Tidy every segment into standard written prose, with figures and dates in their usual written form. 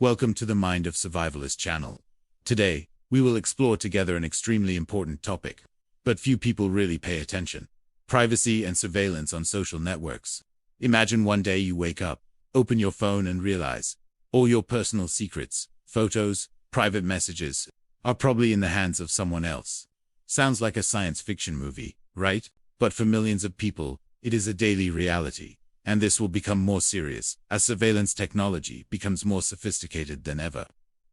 Welcome to the Mind of Survivalist channel. Today, we will explore together an extremely important topic, but few people really pay attention. Privacy and surveillance on social networks. Imagine one day you wake up, open your phone and realize all your personal secrets, photos, private messages, are probably in the hands of someone else. Sounds like a science fiction movie, right? But for millions of people, it is a daily reality. And this will become more serious as surveillance technology becomes more sophisticated than ever.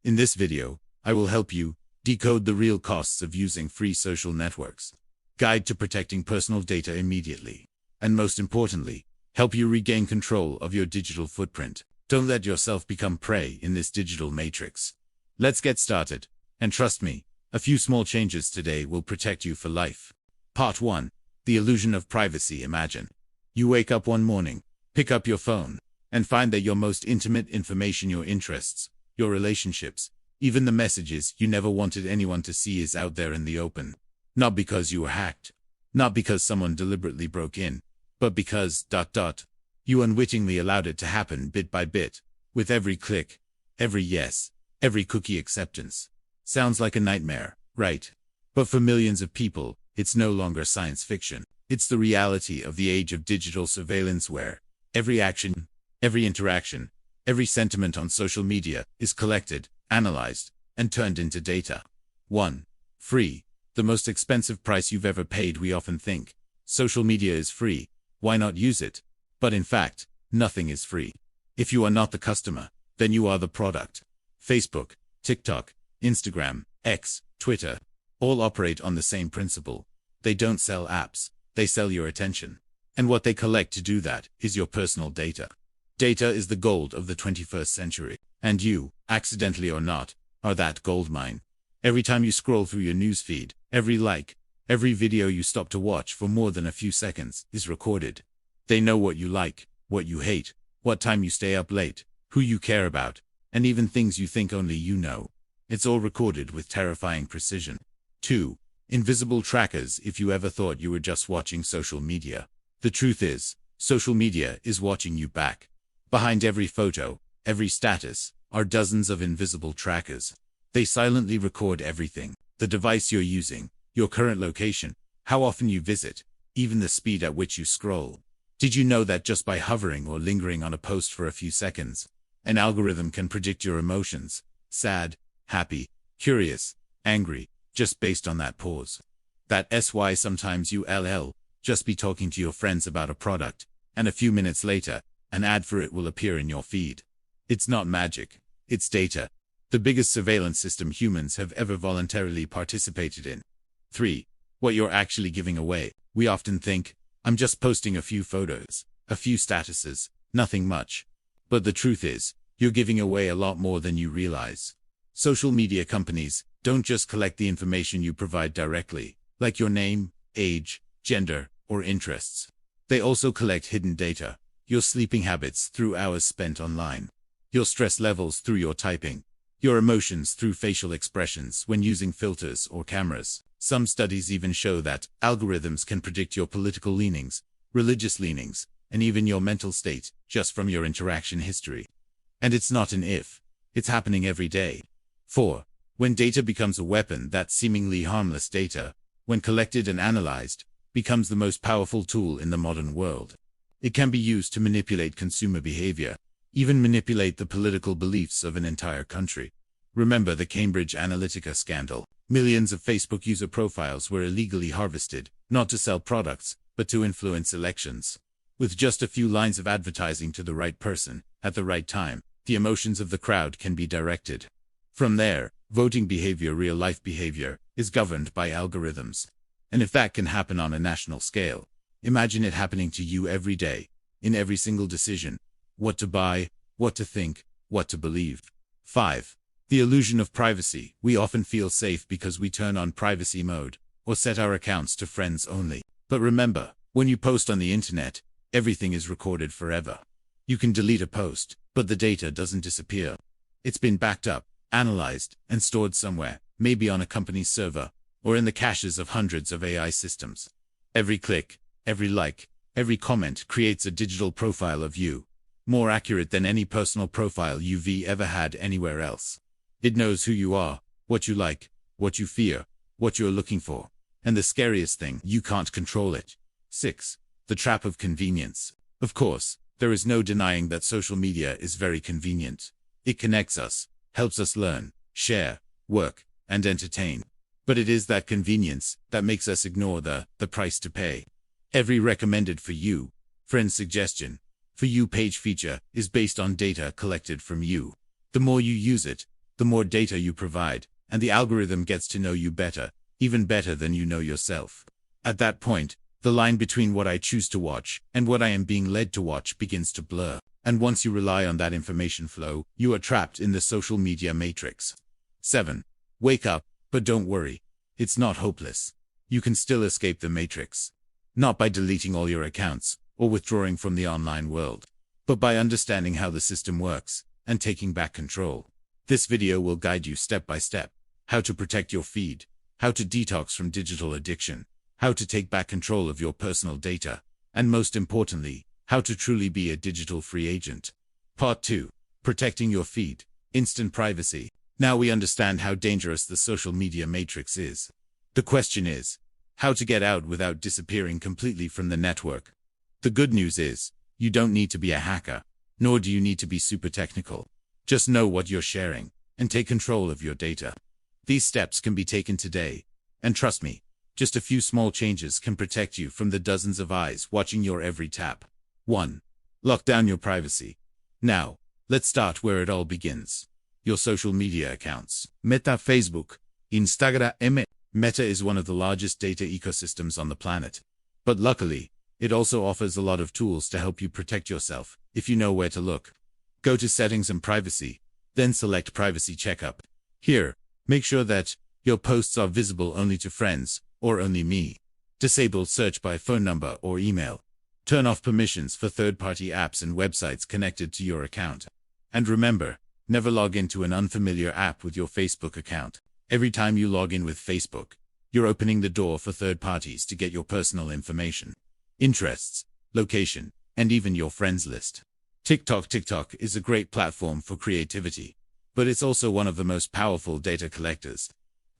In this video, I will help you decode the real costs of using free social networks, guide to protecting personal data immediately, and most importantly, help you regain control of your digital footprint. Don't let yourself become prey in this digital matrix. Let's get started, and trust me, a few small changes today will protect you for life. Part 1. The illusion of privacy. Imagine you wake up one morning, pick up your phone, and find that your most intimate information, your interests, your relationships, even the messages you never wanted anyone to see is out there in the open. Not because you were hacked, not because someone deliberately broke in, but because, you unwittingly allowed it to happen bit by bit, with every click, every yes, every cookie acceptance. Sounds like a nightmare, right? But for millions of people, it's no longer science fiction. It's the reality of the age of digital surveillance where every action, every interaction, every sentiment on social media is collected, analyzed, and turned into data. 1. Free. The most expensive price you've ever paid. We often think, social media is free, why not use it? But in fact, nothing is free. If you are not the customer, then you are the product. Facebook, TikTok, Instagram, X, Twitter, all operate on the same principle. They don't sell apps. They sell your attention. And what they collect to do that is your personal data. Data is the gold of the 21st century. And you, accidentally or not, are that gold mine. Every time you scroll through your newsfeed, every like, every video you stop to watch for more than a few seconds is recorded. They know what you like, what you hate, what time you stay up late, who you care about, and even things you think only you know. It's all recorded with terrifying precision. 2. Invisible trackers. If you ever thought you were just watching social media, the truth is, social media is watching you back. Behind every photo, every status, are dozens of invisible trackers. They silently record everything: the device you're using, your current location, how often you visit, even the speed at which you scroll. Did you know that just by hovering or lingering on a post for a few seconds, an algorithm can predict your emotions: sad, happy, curious, angry, just based on that pause? That's why sometimes you'll just be talking to your friends about a product, and a few minutes later, an ad for it will appear in your feed. It's not magic, it's data. The biggest surveillance system humans have ever voluntarily participated in. 3. What you're actually giving away. We often think, I'm just posting a few photos, a few statuses, nothing much. But the truth is, you're giving away a lot more than you realize. Social media companies don't just collect the information you provide directly, like your name, age, gender, or interests. They also collect hidden data: your sleeping habits through hours spent online, your stress levels through your typing, your emotions through facial expressions when using filters or cameras. Some studies even show that algorithms can predict your political leanings, religious leanings, and even your mental state just from your interaction history. And it's not an if, it's happening every day. 4. When data becomes a weapon. That seemingly harmless data, when collected and analyzed, becomes the most powerful tool in the modern world. It can be used to manipulate consumer behavior, even manipulate the political beliefs of an entire country. Remember the Cambridge Analytica scandal. Millions of Facebook user profiles were illegally harvested, not to sell products, but to influence elections. With just a few lines of advertising to the right person, at the right time, the emotions of the crowd can be directed. From there, voting behavior, real-life behavior, is governed by algorithms. And if that can happen on a national scale, imagine it happening to you every day, in every single decision: what to buy, what to think, what to believe. 5. The illusion of privacy. We often feel safe because we turn on privacy mode, or set our accounts to friends only. But remember, when you post on the internet, everything is recorded forever. You can delete a post, but the data doesn't disappear. It's been backed up, analyzed, and stored somewhere, maybe on a company's server, or in the caches of hundreds of AI systems. Every click, every like, every comment creates a digital profile of you. more accurate than any personal profile you've ever had anywhere else. It knows who you are, what you like, what you fear, what you're looking for. And the scariest thing, you can't control it. 6. The trap of convenience. Of course, there is no denying that social media is very convenient. It connects us, helps us learn, share, work, and entertain. But it is that convenience that makes us ignore the price to pay. Every recommended for you, friend suggestion, for you page feature is based on data collected from you. The more you use it, the more data you provide, and the algorithm gets to know you better, even better than you know yourself. At that point, the line between what I choose to watch and what I am being led to watch begins to blur. And once you rely on that information flow, you are trapped in the social media matrix. 7. Wake up, but don't worry. It's not hopeless. You can still escape the matrix. Not by deleting all your accounts or withdrawing from the online world, but by understanding how the system works and taking back control. This video will guide you step by step, how to protect your feed, how to detox from digital addiction, how to take back control of your personal data, and most importantly, how to truly be a digital free agent. Part 2. Protecting your feed. Instant privacy. Now we understand how dangerous the social media matrix is. The question is, how to get out without disappearing completely from the network. The good news is, you don't need to be a hacker, nor do you need to be super technical. Just know what you're sharing, and take control of your data. These steps can be taken today, and trust me, just a few small changes can protect you from the dozens of eyes watching your every tap. 1. Lock down your privacy. Now, let's start where it all begins. Your social media accounts. Meta, Facebook, Instagram. Meta is one of the largest data ecosystems on the planet. But luckily, it also offers a lot of tools to help you protect yourself, if you know where to look. Go to Settings and Privacy, then select Privacy Checkup. Here, make sure that your posts are visible only to friends, or only me. Disable search by phone number or email. Turn off permissions for third-party apps and websites connected to your account. And remember, never log into an unfamiliar app with your Facebook account. Every time you log in with Facebook, you're opening the door for third parties to get your personal information, interests, location, and even your friends list. TikTok is a great platform for creativity, but it's also one of the most powerful data collectors.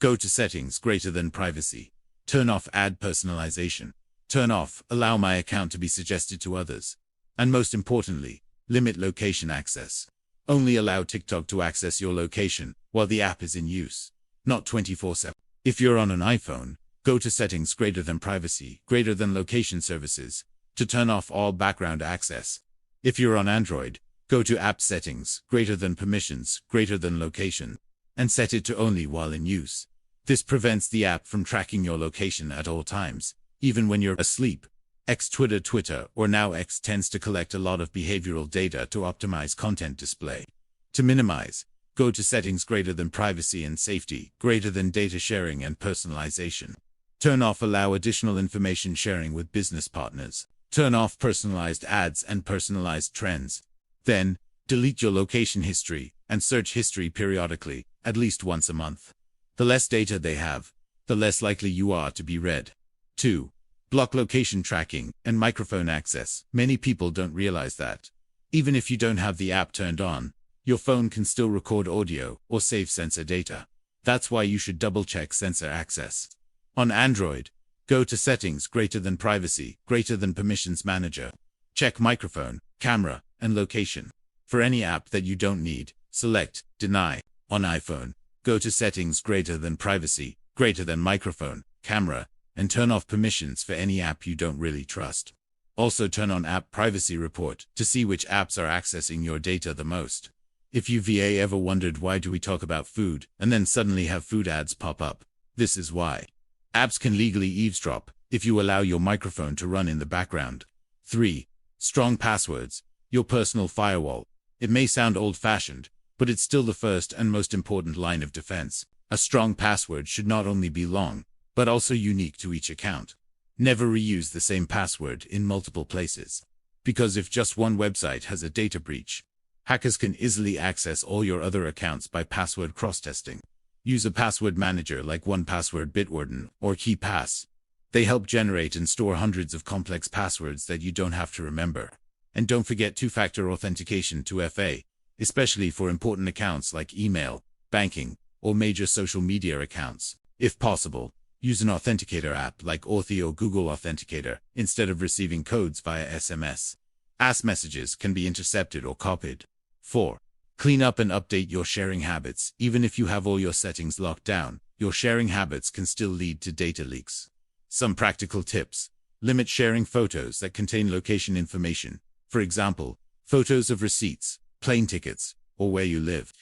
Go to Settings, greater than Privacy. Turn off ad personalization. Turn off Allow my account to be suggested to others. And most importantly, limit location access. Only allow TikTok to access your location while the app is in use, not 24/7. If you're on an iPhone, go to Settings, greater than Privacy, greater than Location Services, to turn off all background access. If you're on Android, go to App Settings, greater than Permissions, greater than Location, and set it to only while in use. This prevents the app from tracking your location at all times, even when you're asleep. Twitter, or now X, tends to collect a lot of behavioral data to optimize content display. To minimize, go to Settings, greater than Privacy and Safety, greater than Data Sharing and Personalization. Turn off Allow additional information sharing with business partners. Turn off personalized ads and personalized trends. Then, delete your location history and search history periodically, at least once a month. The less data they have, the less likely you are to be read. 2. Block location tracking and microphone access. Many people don't realize that. Even if you don't have the app turned on, your phone can still record audio or save sensor data. That's why you should double-check sensor access. On Android, go to Settings, greater than Privacy, greater than Permissions Manager. Check microphone, camera, and location. For any app that you don't need, select Deny. On iPhone, go to Settings, greater than Privacy, greater than Microphone, Camera, and turn off permissions for any app you don't really trust. Also turn on App Privacy Report to see which apps are accessing your data the most. If you've ever wondered why do we talk about food and then suddenly have food ads pop up, this is why. Apps can legally eavesdrop if you allow your microphone to run in the background. 3. Strong passwords. Your personal firewall. It may sound old-fashioned, but it's still the first and most important line of defense. A strong password should not only be long, but also unique to each account. Never reuse the same password in multiple places. Because if just one website has a data breach, hackers can easily access all your other accounts by password cross-testing. Use a password manager like 1Password, Bitwarden, or KeePass. They help generate and store hundreds of complex passwords that you don't have to remember. And don't forget two-factor authentication 2FA, especially for important accounts like email, banking, or major social media accounts. If possible, use an authenticator app like Authy or Google Authenticator instead of receiving codes via SMS. As messages can be intercepted or copied. 4. Clean up and update your sharing habits. Even if you have all your settings locked down, your sharing habits can still lead to data leaks. Some practical tips. Limit sharing photos that contain location information. For example, photos of receipts, plane tickets, or where you live.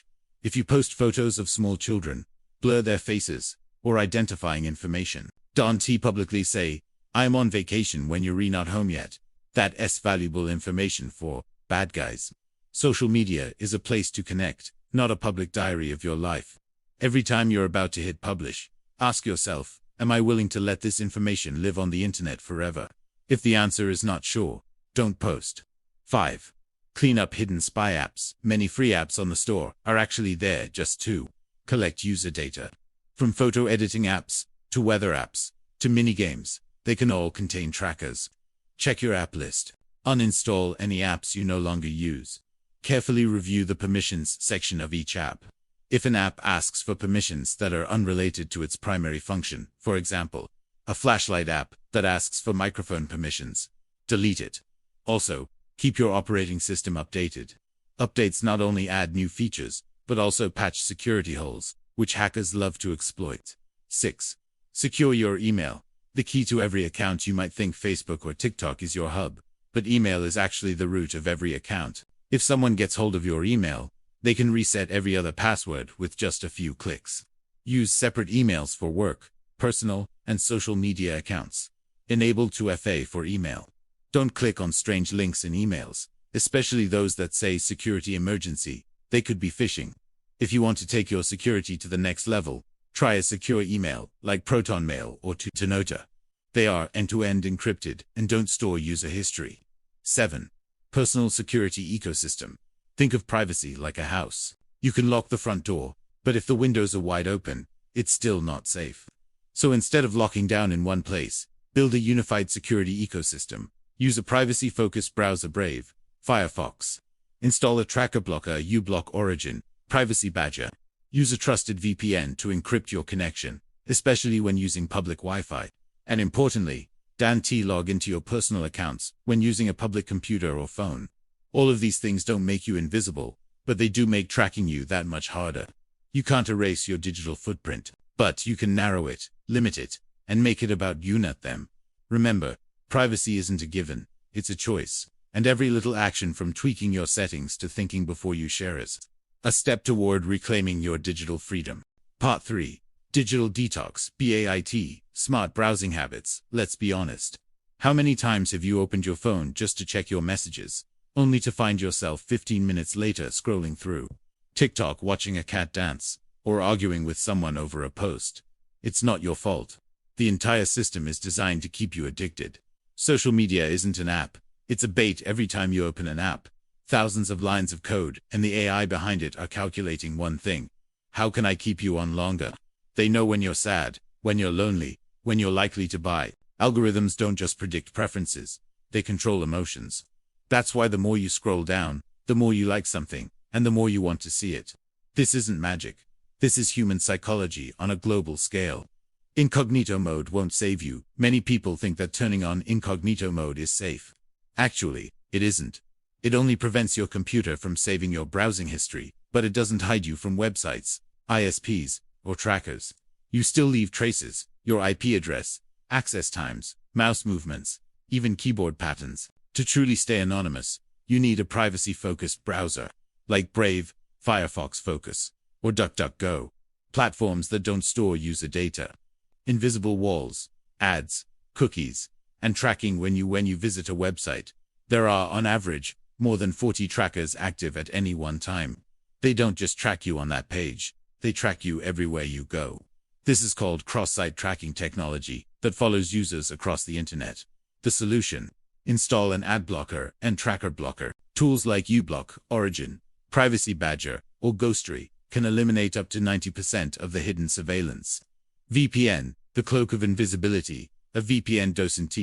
If you post photos of small children, blur their faces, or identifying information. Don't publicly say, "I'm on vacation" when you're not home yet. That's valuable information for bad guys. Social media is a place to connect, not a public diary of your life. Every time you're about to hit publish, ask yourself, am I willing to let this information live on the internet forever? If the answer is not sure, don't post. 5. Clean up hidden spy apps. Many free apps on the store are actually there just to collect user data. From photo editing apps, to weather apps, to mini-games, they can all contain trackers. Check your app list. Uninstall any apps you no longer use. Carefully review the permissions section of each app. If an app asks for permissions that are unrelated to its primary function, for example, a flashlight app that asks for microphone permissions, delete it. Also, keep your operating system updated. Updates not only add new features, but also patch security holes, which hackers love to exploit. 6. Secure your email. The key to every account. You might think Facebook or TikTok is your hub, but email is actually the root of every account. If someone gets hold of your email, they can reset every other password with just a few clicks. Use separate emails for work, personal, and social media accounts. Enable 2FA for email. Don't click on strange links in emails, especially those that say security emergency. They could be phishing. If you want to take your security to the next level, try a secure email like ProtonMail or Tonota. They are end-to-end encrypted and don't store user history. 7. Personal security ecosystem. Think of privacy like a house. You can lock the front door, but if the windows are wide open, it's still not safe. So instead of locking down in one place, build a unified security ecosystem. Use a privacy-focused browser. Brave, Firefox. Install a tracker blocker uBlock Origin, Privacy Badger. Use a trusted VPN to encrypt your connection, especially when using public Wi-Fi. And importantly, don't log into your personal accounts when using a public computer or phone. All of these things don't make you invisible, but they do make tracking you that much harder. You can't erase your digital footprint, but you can narrow it, limit it, and make it about you, not them. Remember, privacy isn't a given, it's a choice, and every little action from tweaking your settings to thinking before you share is a step toward reclaiming your digital freedom. Part 3. Digital detox, BAIT, smart browsing habits. Let's be honest. How many times have you opened your phone just to check your messages, only to find yourself 15 minutes later scrolling through TikTok watching a cat dance, or arguing with someone over a post? It's not your fault. The entire system is designed to keep you addicted. Social media isn't an app, it's a bait. Every time you open an app, thousands of lines of code and the AI behind it are calculating one thing. How can I keep you on longer? They know when you're sad, when you're lonely, when you're likely to buy. Algorithms don't just predict preferences, they control emotions. That's why the more you scroll down, the more you like something, and the more you want to see it. This isn't magic. This is human psychology on a global scale. Incognito mode won't save you. Many people think that turning on incognito mode is safe. Actually, it isn't. It only prevents your computer from saving your browsing history, but it doesn't hide you from websites, ISPs, or trackers. You still leave traces, your IP address, access times, mouse movements, even keyboard patterns. To truly stay anonymous, you need a privacy-focused browser, like Brave, Firefox Focus, or DuckDuckGo, platforms that don't store user data. Invisible walls, ads, cookies, and tracking when you visit a website. There are, on average, more than 40 trackers active at any one time. They don't just track you on that page, they track you everywhere you go. This is called cross-site tracking technology that follows users across the internet. The solution: install an ad blocker and tracker blocker. Tools like uBlock, Origin, Privacy Badger, or Ghostery can eliminate up to 90% of the hidden surveillance. VPN, the cloak of invisibility. A VPN doesn't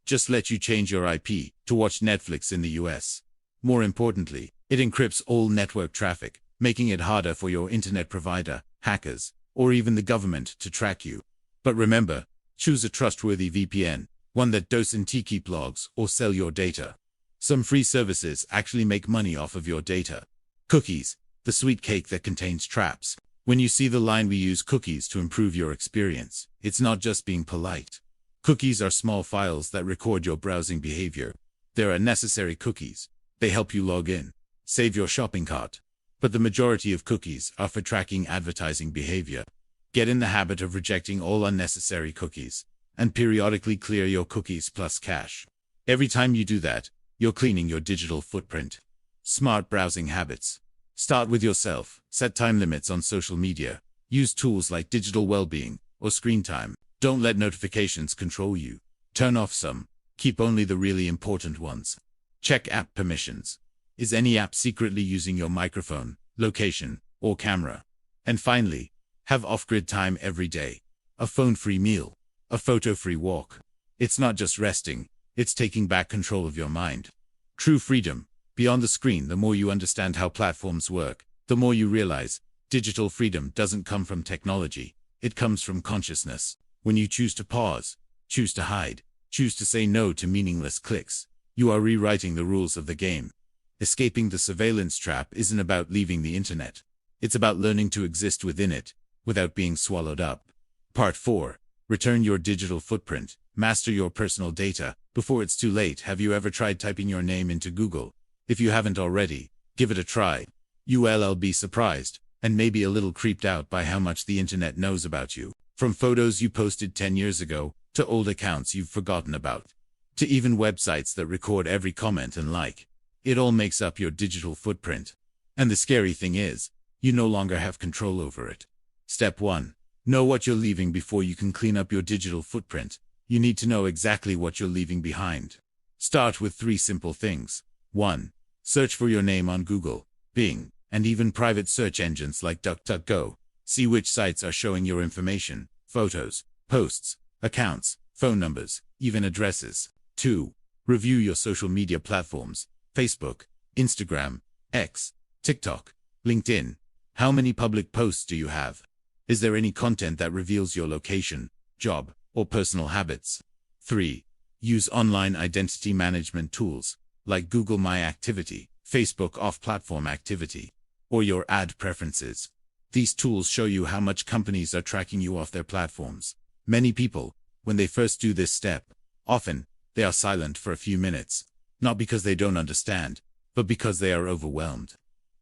just lets you change your IP to watch Netflix in the US. More importantly, it encrypts all network traffic, making it harder for your internet provider, hackers, or even the government to track you. But remember, choose a trustworthy VPN, one that doesn't keep logs or sell your data. Some free services actually make money off of your data. Cookies, the sweet cake that contains traps. When you see the line "we use cookies to improve your experience," it's not just being polite. Cookies are small files that record your browsing behavior. They're unnecessary cookies. They help you log in, save your shopping cart. But the majority of cookies are for tracking advertising behavior. Get in the habit of rejecting all unnecessary cookies, and periodically clear your cookies plus cache. Every time you do that, you're cleaning your digital footprint. Smart browsing habits. Start with yourself. Set time limits on social media. Use tools like digital well-being or screen time. Don't let notifications control you. Turn off some. Keep only the really important ones. Check app permissions. Is any app secretly using your microphone, location, or camera? And finally, have off-grid time every day. A phone-free meal. A photo-free walk. It's not just resting, it's taking back control of your mind. True freedom. Beyond the screen, the more you understand how platforms work, the more you realize digital freedom doesn't come from technology, it comes from consciousness. When you choose to pause, choose to hide, choose to say no to meaningless clicks, you are rewriting the rules of the game. Escaping the surveillance trap isn't about leaving the internet. It's about learning to exist within it, without being swallowed up. Part 4. Return your digital footprint. Master your personal data before it's too late. Have you ever tried typing your name into Google? If you haven't already, give it a try. You'll be surprised, and maybe a little creeped out by how much the internet knows about you. From photos you posted 10 years ago, to old accounts you've forgotten about, to even websites that record every comment and like. It all makes up your digital footprint. And the scary thing is, you no longer have control over it. Step 1. Know what you're leaving before you can clean up your digital footprint. You need to know exactly what you're leaving behind. Start with 3 simple things. 1. Search for your name on Google, Bing, and even private search engines like DuckDuckGo. See which sites are showing your information, photos, posts, accounts, phone numbers, even addresses. 2. Review your social media platforms, Facebook, Instagram, X, TikTok, LinkedIn. How many public posts do you have? Is there any content that reveals your location, job, or personal habits? 3. Use online identity management tools, like Google My Activity, Facebook Off-Platform Activity, or your ad preferences. These tools show you how much companies are tracking you off their platforms. Many people, when they first do this step, often, they are silent for a few minutes, not because they don't understand, but because they are overwhelmed.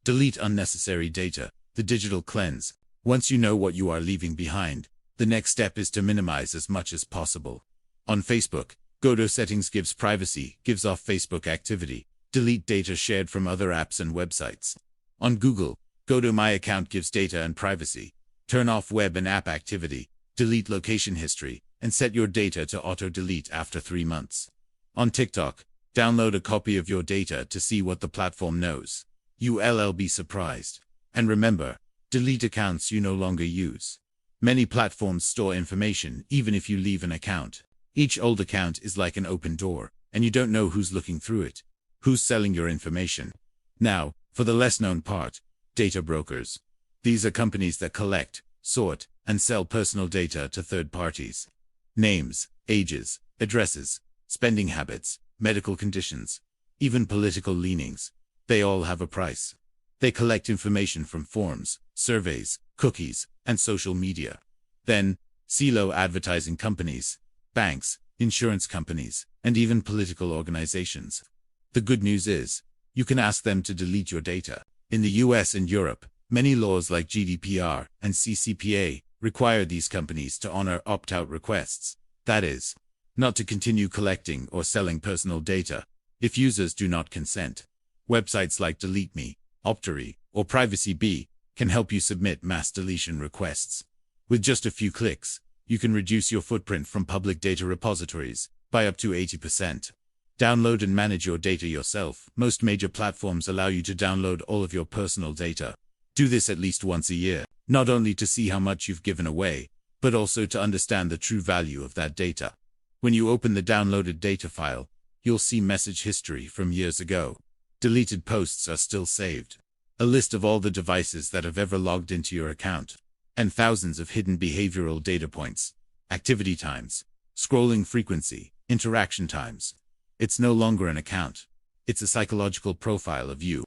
Delete unnecessary data, the digital cleanse. Once you know what you are leaving behind, the next step is to minimize as much as possible. On Facebook, go to Settings, gives privacy, gives off Facebook activity, delete data shared from other apps and websites. On Google, go to My Account, gives data and privacy, turn off web and app activity, delete location history, and set your data to auto-delete after 3 months. On TikTok, download a copy of your data to see what the platform knows. You'll be surprised. And remember, delete accounts you no longer use. Many platforms store information even if you leave an account. Each old account is like an open door, and you don't know who's looking through it, who's selling your information. Now, for the less known part, data brokers. These are companies that collect, sort, and sell personal data to third parties. Names, ages, addresses, spending habits, medical conditions, even political leanings. They all have a price. They collect information from forms, surveys, cookies, and social media. Then, silo advertising companies, banks, insurance companies, and even political organizations. The good news is, you can ask them to delete your data. In the US and Europe, many laws like GDPR and CCPA require these companies to honor opt-out requests. That is, not to continue collecting or selling personal data if users do not consent. Websites like DeleteMe, Optory, or PrivacyBee can help you submit mass deletion requests. With just a few clicks, you can reduce your footprint from public data repositories by up to 80%. Download and manage your data yourself. Most major platforms allow you to download all of your personal data. Do this at least once a year, not only to see how much you've given away, but also to understand the true value of that data. When you open the downloaded data file, you'll see message history from years ago. Deleted posts are still saved. A list of all the devices that have ever logged into your account. And thousands of hidden behavioral data points. Activity times, scrolling frequency, interaction times. It's no longer an account. It's a psychological profile of you.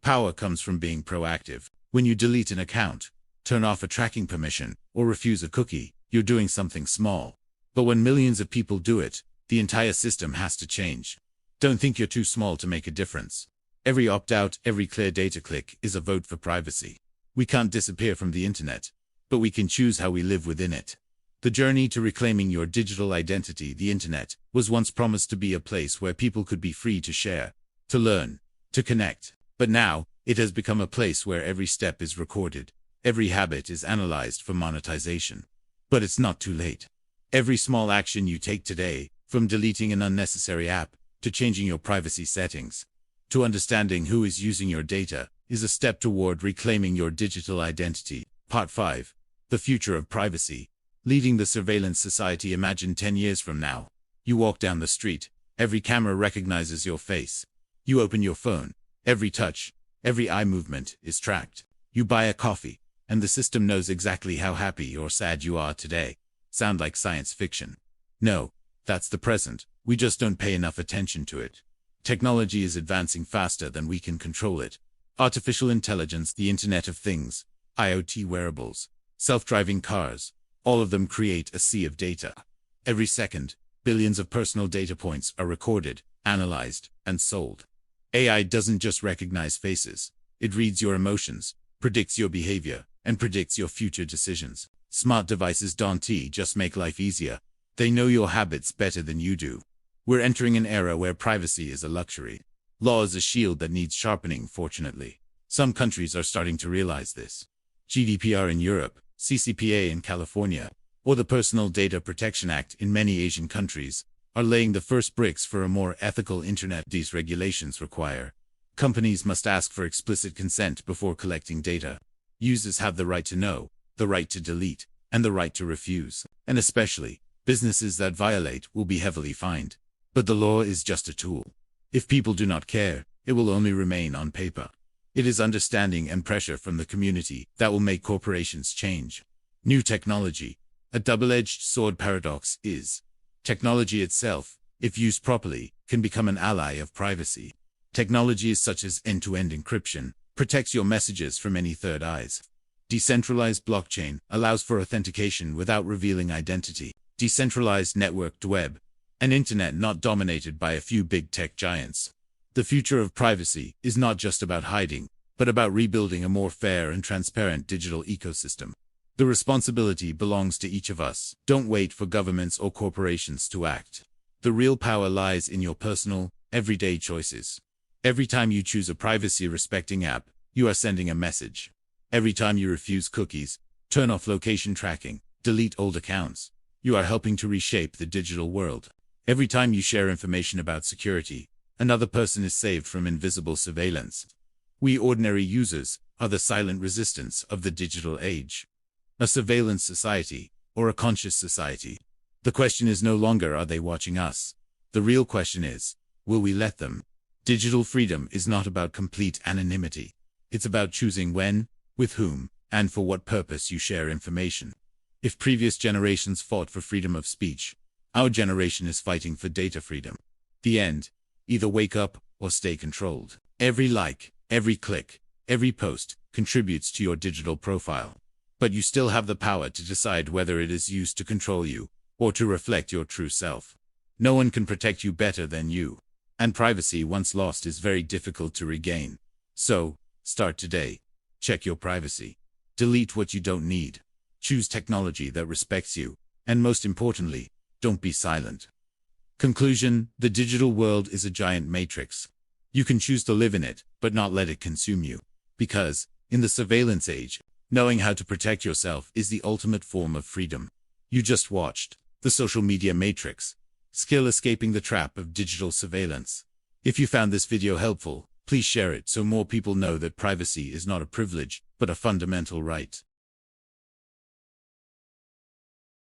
Power comes from being proactive. When you delete an account, turn off a tracking permission, or refuse a cookie, you're doing something small. But when millions of people do it, the entire system has to change. Don't think you're too small to make a difference. Every opt-out, every clear data click is a vote for privacy. We can't disappear from the internet, but we can choose how we live within it. The journey to reclaiming your digital identity, the internet, was once promised to be a place where people could be free to share, to learn, to connect. But now, it has become a place where every step is recorded, every habit is analyzed for monetization. But it's not too late. Every small action you take today, from deleting an unnecessary app, to changing your privacy settings, to understanding who is using your data, is a step toward reclaiming your digital identity. Part 5. The Future of Privacy. Leading the Surveillance Society. Imagine 10 years from now. You walk down the street, every camera recognizes your face. You open your phone, every touch, every eye movement is tracked. You buy a coffee, and the system knows exactly how happy or sad you are today. Sound like science fiction? No, that's the present. We just don't pay enough attention to it. Technology is advancing faster than we can control it. Artificial intelligence, the Internet of Things, IoT wearables, self-driving cars, all of them create a sea of data. Every second, billions of personal data points are recorded, analyzed, and sold. AI doesn't just recognize faces. It reads your emotions, predicts your behavior, and predicts your future decisions. Smart devices don't just make life easier. They know your habits better than you do. We're entering an era where privacy is a luxury. Law is a shield that needs sharpening, fortunately. Some countries are starting to realize this. GDPR in Europe, CCPA in California, or the Personal Data Protection Act in many Asian countries, are laying the first bricks for a more ethical internet. These regulations require companies must ask for explicit consent before collecting data. Users have the right to know, the right to delete, and the right to refuse. And especially, businesses that violate will be heavily fined. But the law is just a tool. If people do not care, it will only remain on paper. It is understanding and pressure from the community that will make corporations change. New technology, a double-edged sword. Paradox is, technology itself, if used properly, can become an ally of privacy. Technologies such as end-to-end encryption protects your messages from any third eyes. Decentralized blockchain allows for authentication without revealing identity. Decentralized networked web, an internet not dominated by a few big tech giants. The future of privacy is not just about hiding, but about rebuilding a more fair and transparent digital ecosystem. The responsibility belongs to each of us. Don't wait for governments or corporations to act. The real power lies in your personal, everyday choices. Every time you choose a privacy-respecting app, you are sending a message. Every time you refuse cookies, turn off location tracking, delete old accounts, you are helping to reshape the digital world. Every time you share information about security, another person is saved from invisible surveillance. We ordinary users are the silent resistance of the digital age. A surveillance society, or a conscious society. The question is no longer are they watching us. The real question is, will we let them? Digital freedom is not about complete anonymity. It's about choosing when, with whom, and for what purpose you share information. If previous generations fought for freedom of speech, our generation is fighting for data freedom. The end. Either wake up or stay controlled. Every like, every click, every post contributes to your digital profile. But you still have the power to decide whether it is used to control you or to reflect your true self. No one can protect you better than you. And privacy once lost is very difficult to regain. So, start today. Check your privacy. Delete what you don't need. Choose technology that respects you. And most importantly, don't be silent. Conclusion: the digital world is a giant matrix. You can choose to live in it, but not let it consume you. Because, in the surveillance age, knowing how to protect yourself is the ultimate form of freedom. You just watched The Social Media Matrix. Skill escaping the trap of digital surveillance. If you found this video helpful, please share it so more people know that privacy is not a privilege, but a fundamental right.